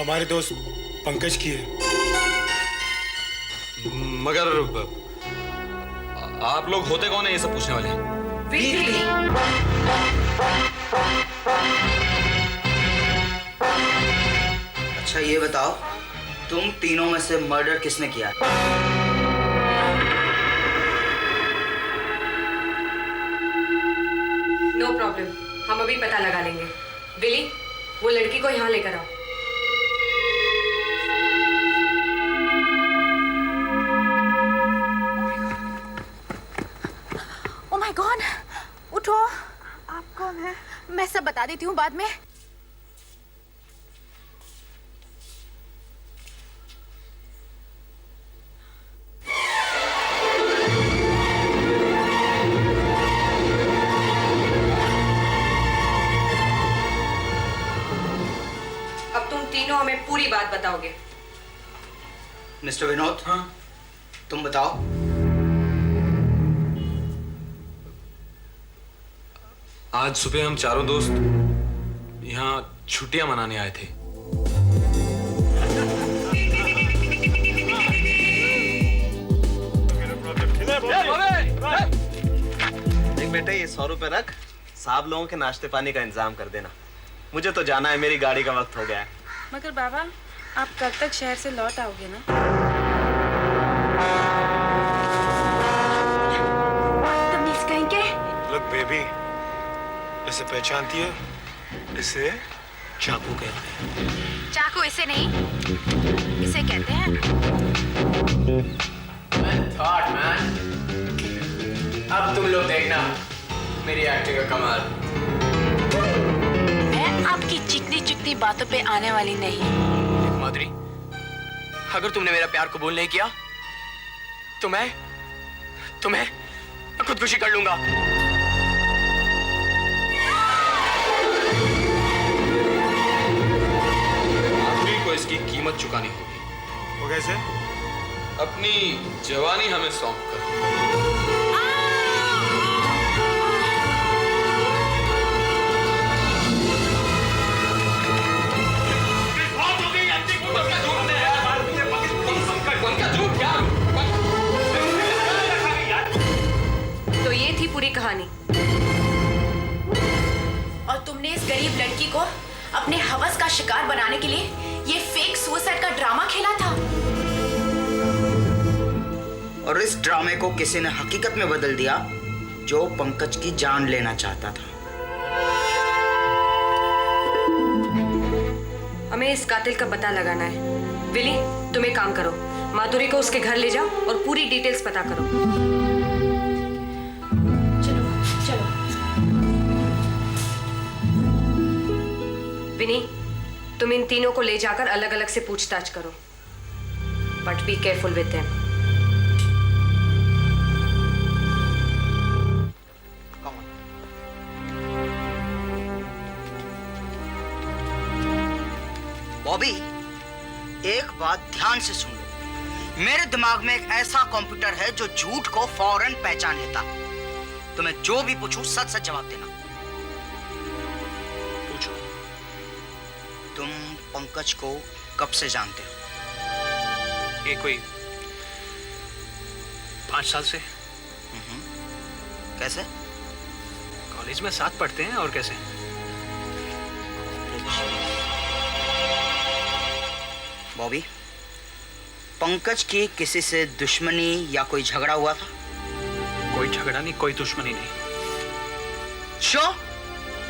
हमारे दोस्त पंकज की है। मगर आप लोग होते कौन है ये सब पूछने वाले? अच्छा ये बताओ, तुम तीनों में से मर्डर किसने किया? नो प्रॉब्लम, हम अभी पता लगा लेंगे। विली, वो लड़की को यहाँ लेकर आओ। ओह माय गॉड, उठो। आप कौन है? मैं सब बता देती हूँ बाद में। तीनों हमें पूरी बात बताओगे। मिस्टर विनोद, हाँ तुम बताओ। आज सुबह हम चारों दोस्त यहाँ छुट्टियां मनाने आए थे। देख बेटे, ये 100 रुपए रख, साहब लोगों के नाश्ते पानी का इंतजाम कर देना। मुझे तो जाना है, मेरी गाड़ी का वक्त हो गया है। मगर बाबा, आप कब तक शहर से लौट आओगे ना? तमीज कहेंगे। लुक बेबी, इसे पहचानती है? इसे चाकू कहते हैं। चाकू इसे नहीं, इसे कहते हैं। अब तुम लोग देखना मेरी एक्टिंग का कमाल। मैं आपकी चिकनी चिकनी बातों पे आने वाली नहीं। माधुरी, अगर तुमने मेरा प्यार कबूल नहीं किया तो मैं खुदकुशी कर लूंगा। माधुरी को इसकी कीमत चुकानी होगी। वो कैसे? अपनी जवानी हमें सौंप कर। तो ये थी पूरी कहानी। और तुमने इस गरीब लड़की को अपने हवस का शिकार बनाने के लिए ये फेक सुसाइड का ड्रामा खेला था। और इस ड्रामे को किसी ने हकीकत में बदल दिया, जो पंकज की जान लेना चाहता था। हमें इस कातिल का पता लगाना है। विली, तुम एक काम करो, माधुरी को उसके घर ले जाओ और पूरी डिटेल्स पता करो। चलो चलो। विनी, तुम इन तीनों को ले जाकर अलग अलग से पूछताछ करो, but be careful with them. Bobby, एक बात ध्यान से सुन लो। मेरे दिमाग में एक ऐसा कंप्यूटर है जो झूठ को फौरन पहचान लेता। तुम्हें जो भी पूछूं सच सच जवाब देना। पूछो, तुम पंकज को कब से जानते हो? ये कोई 5 साल से। कैसे? कॉलेज में साथ पढ़ते हैं, और कैसे? बॉबी, पंकज की किसी से दुश्मनी या कोई झगड़ा हुआ था? कोई झगड़ा नहीं, कोई दुश्मनी नहीं। शो,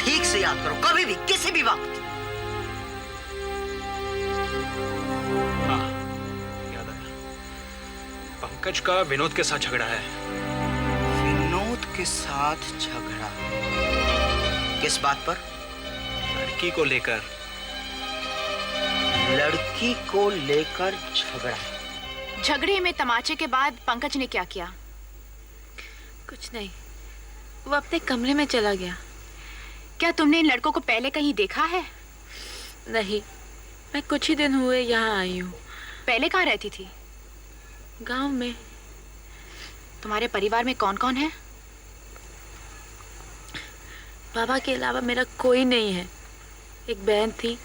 ठीक से याद करो, कभी भी किसी भी वक्त। हाँ, याद आया। पंकज का विनोद के साथ झगड़ा है। विनोद के साथ झगड़ा? किस बात पर? लड़की को लेकर। लड़की को लेकर झगड़ा? झगड़े में तमाचे के बाद पंकज ने क्या किया? कुछ नहीं, वो अपने कमरे में चला गया। क्या तुमने इन लड़कों को पहले कहीं देखा है? नहीं, मैं कुछ ही दिन हुए यहाँ आई हूँ। पहले कहाँ रहती थी? गांव में। तुम्हारे परिवार में कौन कौन है? बाबा के अलावा मेरा कोई नहीं है। एक बहन थी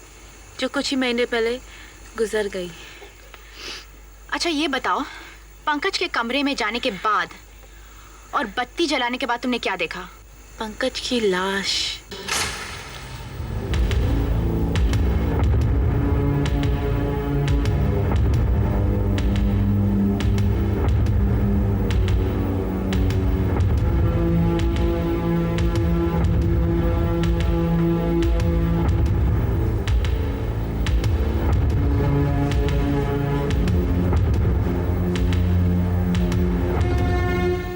जो कुछ ही महीने पहले गुजर गई। अच्छा ये बताओ, पंकज के कमरे में जाने के बाद और बत्ती जलाने के बाद तुमने क्या देखा? पंकज की लाश।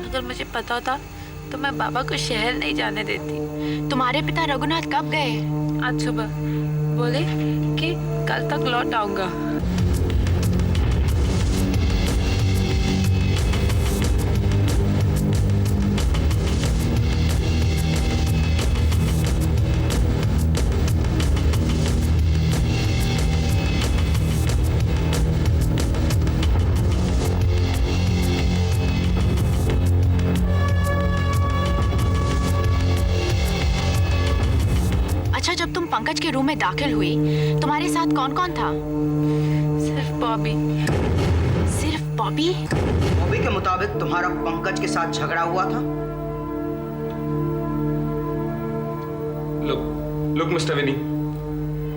अगर मुझे पता होता तो मैं बाबा को शहर नहीं जाने देती। तुम्हारे पिता रघुनाथ कब गए? आज सुबह बोले कि कल तक लौट आऊंगा। अच्छा जब तुम पंकज के रूम में दाखिल हुई, तुम्हारे साथ कौन कौन था? सिर्फ बॉबी। सिर्फ बॉबी? बॉबी के मुताबिक तुम्हारा पंकज के साथ झगड़ा हुआ था। लुक मिस्टर विनी,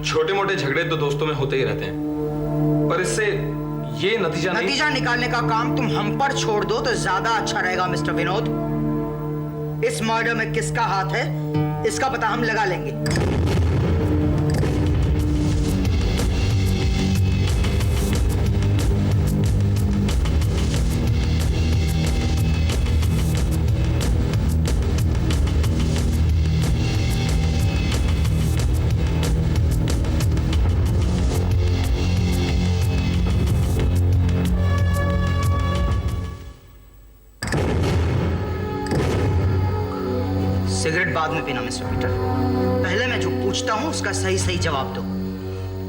छोटे मोटे झगड़े तो दोस्तों में होते ही रहते हैं, पर इससे ये नतीजा निकालने का काम तुम हम पर छोड़ दो तो ज्यादा अच्छा रहेगा मिस्टर विनोद। इस मर्डर में किसका हाथ है इसका पता हम लगा लेंगे। सिगरेट बाद में पीना मिस्टर पीटर, पहले मैं जो पूछता हूं उसका सही सही जवाब दो।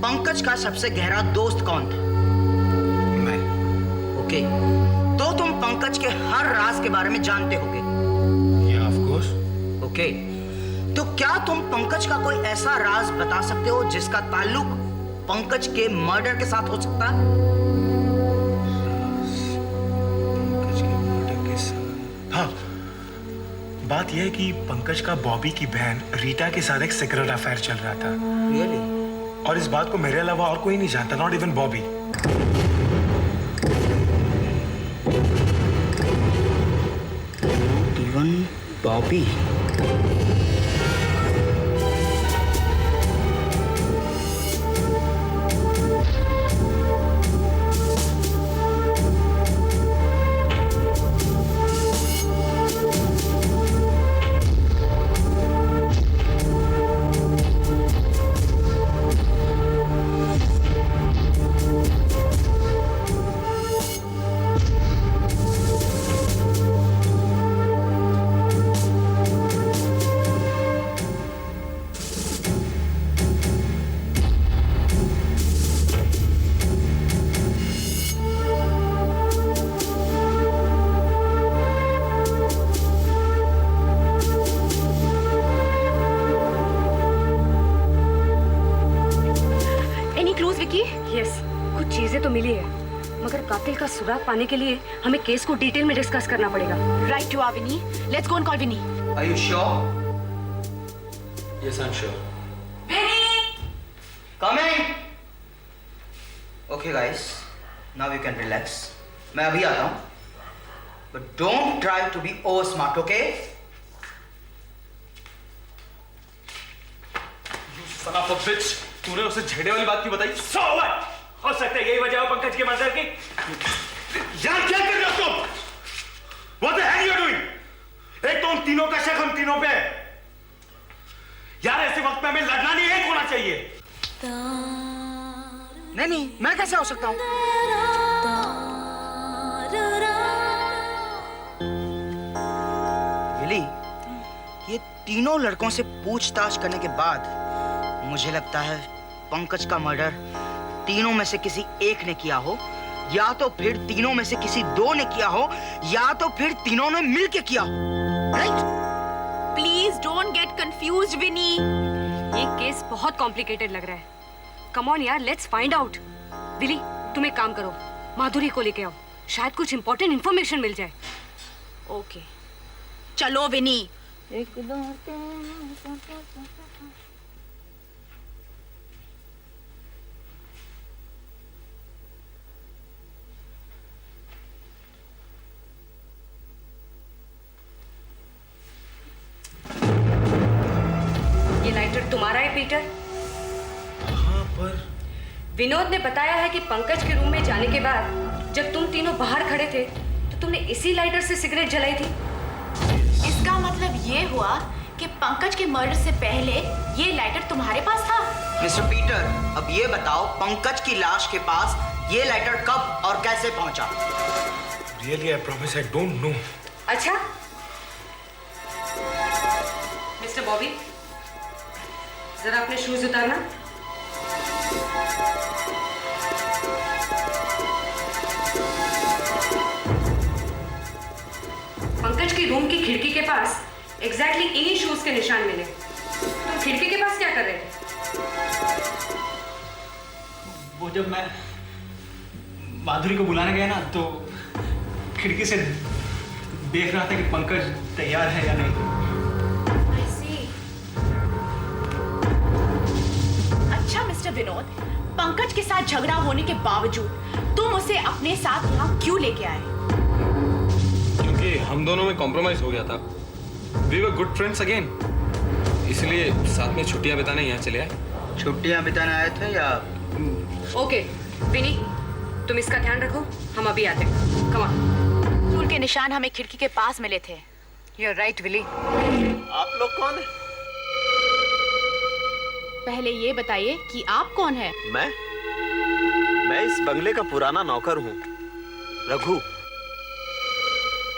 पंकज का सबसे गहरा दोस्त कौन था? मैं। ओके, तो तुम पंकज के हर राज के बारे में जानते होगे। या ऑफ कोर्स। ओके, तो क्या तुम पंकज का कोई ऐसा राज बता सकते हो जिसका ताल्लुक पंकज के मर्डर के साथ हो सकता है? पंकज के मर्डर के साथ? हाँ, बात यह है कि पंकज का बॉबी की बहन रीटा के साथ एक सीक्रेट अफेयर चल रहा था। रियली? और इस बात को मेरे अलावा और कोई नहीं जानता, not even Bobby. Even Bobby? Yes, कुछ चीजें तो मिली है, मगर कातिल का सुराग पाने के लिए हमें केस को डिटेल में डिस्कस करना पड़ेगा। Right to Vinny, let's go and call Vinny. Are you sure? Yes I am sure. Coming. Okay guys, now you can relax. मैं अभी आता हूँ, but don't try to be over smart, okay? Son of a bitch, तूने उसे झगड़े वाली बात क्यों बताई? So what? हो सकता है यही वजह हो पंकज के मर्डर की। यार क्या कर रहे हो तुम? What the hell you are doing? एक तो उन तीनों का शक हम तीनों पे है। यार ऐसे वक्त में हमें लड़ना नहीं, एक होना चाहिए। नहीं, मैं कैसे हो सकता हूँ? विली, ये तीनों लड़कों से पूछताछ करने के बाद मुझे लगता है पंकज का मर्डर तीनों में से किसी एक ने किया हो, या तो फिर तीनों में से किसी दो ने किया हो, या तो फिर तीनों ने मिलके किया हो। Right? Please don't get confused Vinnie. ये केस बहुत कॉम्प्लिकेटेड लग रहा है। कम ऑन यार, लेट्स फाइंड आउट। विली, तुम एक काम करो, माधुरी को लेके आओ, शायद कुछ इंपॉर्टेंट इंफॉर्मेशन मिल जाए। ओके, चलो विनी। ये लाइटर तुम्हारा है पीटर? हाँ, पर विनोद ने बताया है कि पंकज के रूम में जाने के बाद जब तुम तीनों बाहर खड़े थे तो तुमने इसी लाइटर से सिगरेट जलाई थी। इसका मतलब ये हुआ कि पंकज के मर्डर से पहले ये लाइटर तुम्हारे पास था। मिस्टर पीटर, अब ये बताओ पंकज की लाश के पास ये लाइटर कब और कैसे पहुंचा? Really I promise I don't know. अच्छा, मिस्टर बॉबी, जरा अपने शूज उतारना। पंकज की रूम की खिड़की के पास एग्जैक्टली इन्हीं शूज के निशान मिले। तुम खिड़की के पास क्या कर रहे थे? वो जब मैं माधुरी को बुलाने गया ना तो खिड़की से देख रहा था कि पंकज तैयार है या नहीं। I see. अच्छा मिस्टर विनोद, पंकज के साथ झगड़ा होने के बावजूद तुम उसे अपने साथ यहाँ क्यों लेके आए? क्योंकि हम दोनों में कॉम्प्रोमाइज हो गया था। We were good friends again, इसलिए साथ में छुट्टियां बिताने यहाँ चले आए। छुट्टियां बिताने आए थे या? ओके विनी, तुम इसका ध्यान रखो, हम अभी आते हैं। Come on. फूल के निशान हमें खिड़की के पास मिले थे। You are right Willy. आप लोग कौन है? पहले ये बताइए कि आप कौन है? मैं इस बंगले का पुराना नौकर हूँ, रघु।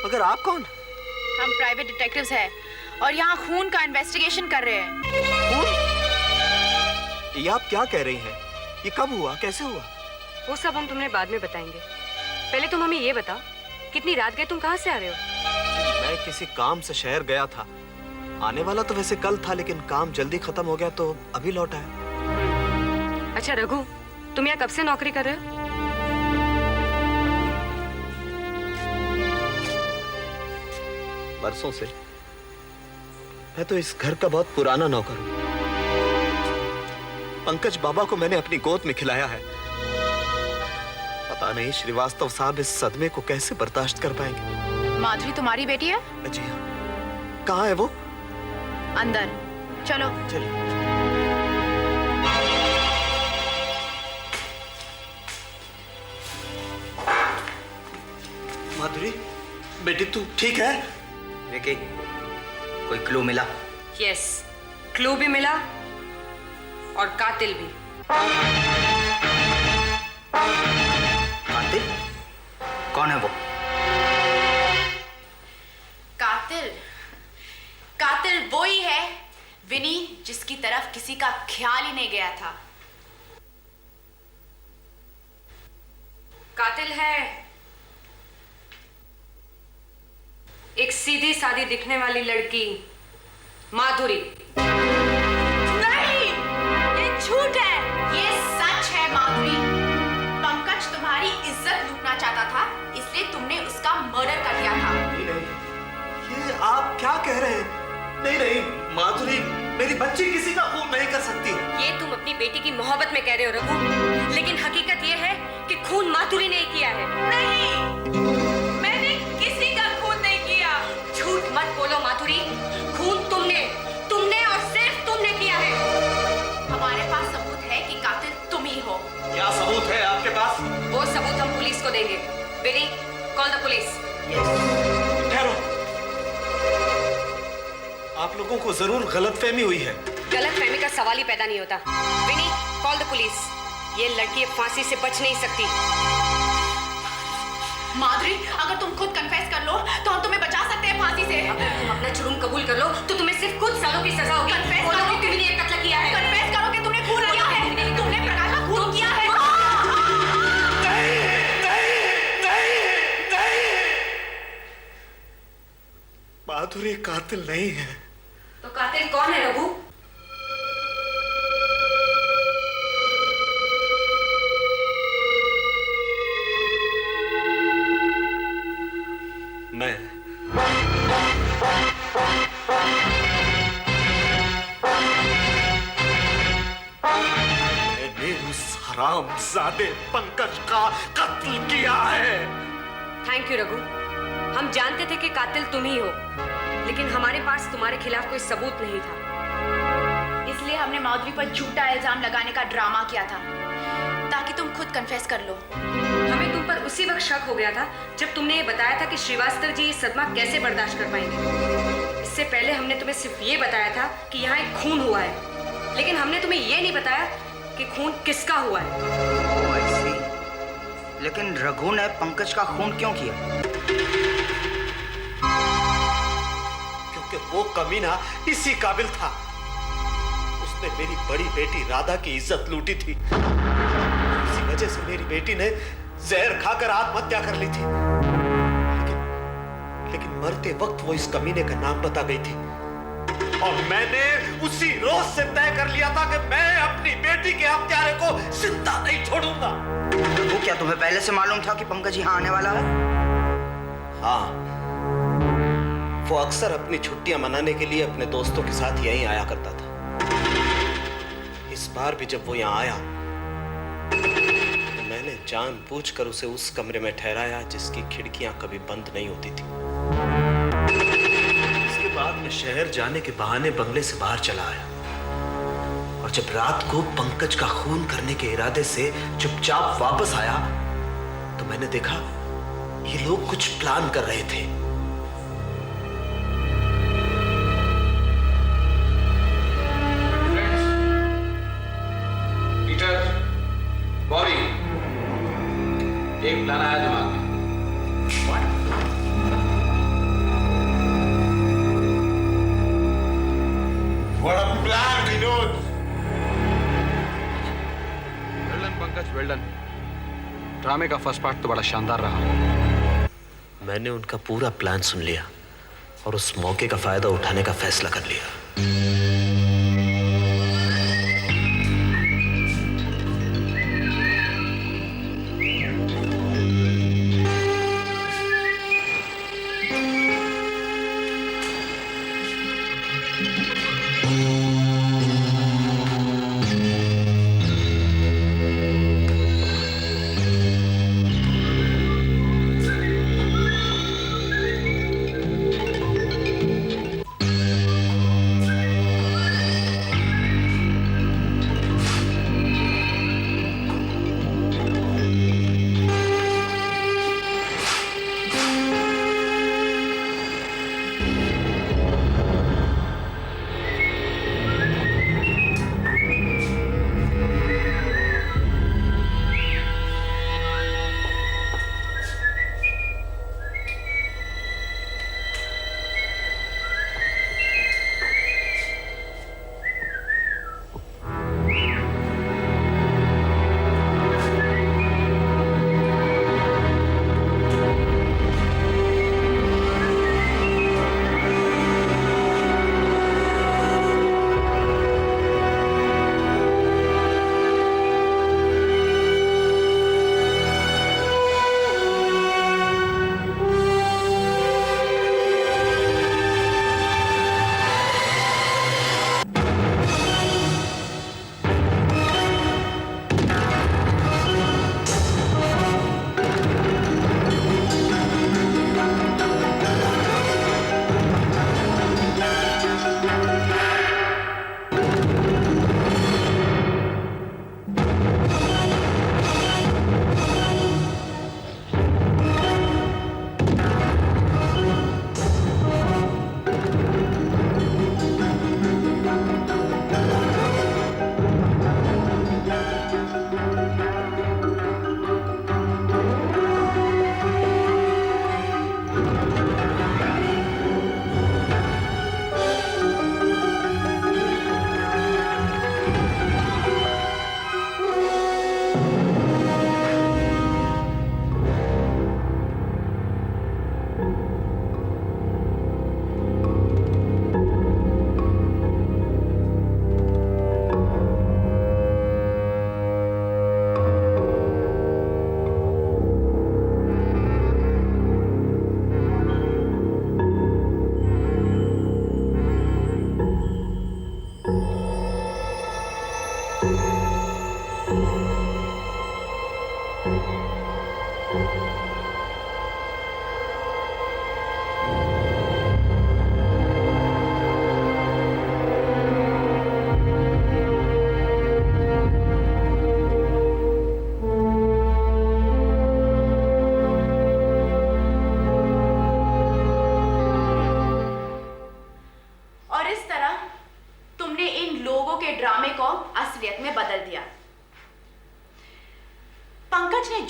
मगर आप कौन? हम प्राइवेट डिटेक्टिव्स हैं और यहाँ खून का इन्वेस्टिगेशन कर रहे हैं। ये आप क्या कह रही हैं? ये कब हुआ, कैसे हुआ? वो सब हम तुम्हें बाद में बताएंगे। पहले तुम हमें ये बताओ, कितनी रात गए, तुम कहाँ से आ रहे हो? मैं किसी काम से शहर गया था। आने वाला तो वैसे कल था, लेकिन काम जल्दी खत्म हो गया तो अभी लौट आया। अच्छा रघु, तुम यहाँ कब से नौकरी कर रहे हो? बरसों से। मैं तो इस घर का बहुत पुराना नौकर हूं। पंकज बाबा को मैंने अपनी गोद में खिलाया है। पता नहीं श्रीवास्तव साहब इस सदमे को कैसे बर्दाश्त कर पाएंगे। माधुरी तुम्हारी बेटी है? जी हाँ। कहाँ है वो? अंदर चलो। चलिए। माधुरी, बेटी तू ठीक है? विकी, कोई क्लू मिला? यस, क्लू भी मिला और कातिल भी। कातिल? कौन है वो? कातिल वो ही है विनी, जिसकी तरफ किसी का ख्याल ही नहीं गया था। कातिल है एक सीधी सादी दिखने वाली लड़की, माधुरी। नहीं, ये झूठ है। ये सच है माधुरी। पंकज तुम्हारी इज्जत लूटना चाहता था, इसलिए तुमने उसका मर्डर कर दिया था। ये आप क्या कह रहे हैं? नहीं नहीं, माधुरी मेरी बच्ची किसी का खून नहीं कर सकती। ये तुम अपनी बेटी की मोहब्बत में कह रहे हो रघु, लेकिन हकीकत ये है कि खून माधुरी ने किया है। नहीं, मैंने किसी का खून नहीं किया। झूठ मत बोलो माधुरी, खून तुमने और सिर्फ तुमने किया है। हमारे पास सबूत है कि कातिल तुम ही हो। क्या सबूत है आपके पास? वो सबूत हम पुलिस को देंगे। विनी, कॉल द पुलिस। ठहरो, आप लोगों को जरूर गलतफहमी हुई है। गलतफहमी का सवाल ही पैदा नहीं होता। विनी, कॉल द पुलिस। ये लड़की अब फांसी से बच नहीं सकती। माधुरी, अगर तुम खुद कन्फेस कर लो तो हम तुम्हें बचा सकते हैं फांसी से। अगर तुम अपना जुर्म कबूल कर लो तो तुम्हें सिर्फ कुछ सालों की सजा होगी। कन्फेस बोलो करो कि विनी ने ये कत्ल किया है। कन्फेस करो कि तुमने खून किया है। तुमने प्रकाश का खून किया है। माधुरी कातिल नहीं है। तो कातिल कौन है रघु? हरामजादे पंकज का कत्ल किया है। Thank you Raghu. हम जानते थे कि कातिल तुम ही हो, लेकिन हमारे पास तुम्हारे खिलाफ कोई सबूत नहीं था। इसलिए हमने माधुरी पर झूठा इल्जाम लगाने का ड्रामा किया था, ताकि तुम खुद कन्फेस कर लो। हमें तुम पर उसी वक्त शक हो गया था जब तुमने ये बताया था कि श्रीवास्तव जी ये सदमा कैसे बर्दाश्त कर पाएंगे। इससे पहले हमने तुम्हें सिर्फ ये बताया था कि यहाँ एक खून हुआ है, लेकिन हमने तुम्हें ये नहीं बताया कि खून किसका हुआ है। ओह, I see। लेकिन रघु ने पंकज का खून क्यों किया? क्योंकि वो कमीना इसी काबिल था। उसने मेरी बड़ी बेटी राधा की इज्जत लूटी थी। इसी वजह से मेरी बेटी ने जहर खाकर आत्महत्या कर ली थी। लेकिन मरते वक्त वो इस कमीने का नाम बता गई थी, और मैंने उसी रोज से तय कर लिया था कि मैं अपनी बेटी के हत्यारे को जिंदा नहीं छोड़ूंगा। वो क्या तुम्हें पहले से मालूम था कि पंकज यहाँ आने वाला है? हाँ, वो अक्सर अपनी छुट्टियां मनाने के लिए अपने दोस्तों के साथ यहीं आया करता था। इस बार भी जब वो यहाँ आया तो मैंने जानबूझकर उसे उस कमरे में ठहराया जिसकी खिड़कियां कभी बंद नहीं होती थी। इसके बाद मैं शहर जाने के बहाने बंगले से बाहर चला आया, और जब रात को पंकज का खून करने के इरादे से चुपचाप वापस आया तो मैंने देखा ये लोग कुछ प्लान कर रहे थे। पीटर, बॉबी, एक प्लान आया दिमाग में। What a plan, Vinod! Well done Pankaj, well done. ड्रामे का फर्स्ट पार्ट तो बड़ा शानदार रहा। मैंने उनका पूरा प्लान सुन लिया और उस मौके का फायदा उठाने का फैसला कर लिया।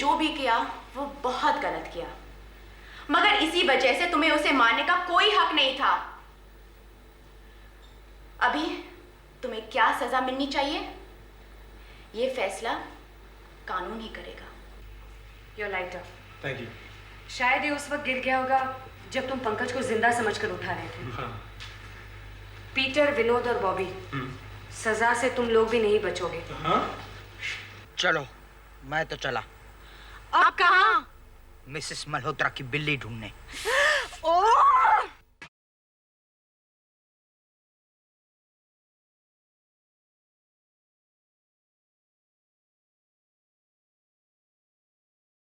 जो भी किया वो बहुत गलत किया, मगर इसी वजह से तुम्हें उसे मारने का कोई हक नहीं था। अभी तुम्हें क्या सजा मिलनी चाहिए, ये फैसला कानून ही करेगा। Your lighter. Thank you. शायद ये उस वक्त गिर गया होगा जब तुम पंकज को जिंदा समझकर उठा रहे थे। हाँ। पीटर, विनोद और बॉबी, सजा से तुम लोग भी नहीं बचोगे। हाँ? चलो, मैं तो चला। आप कहाँ? मिसेस मल्होत्रा की बिल्ली ढूंढने। ओह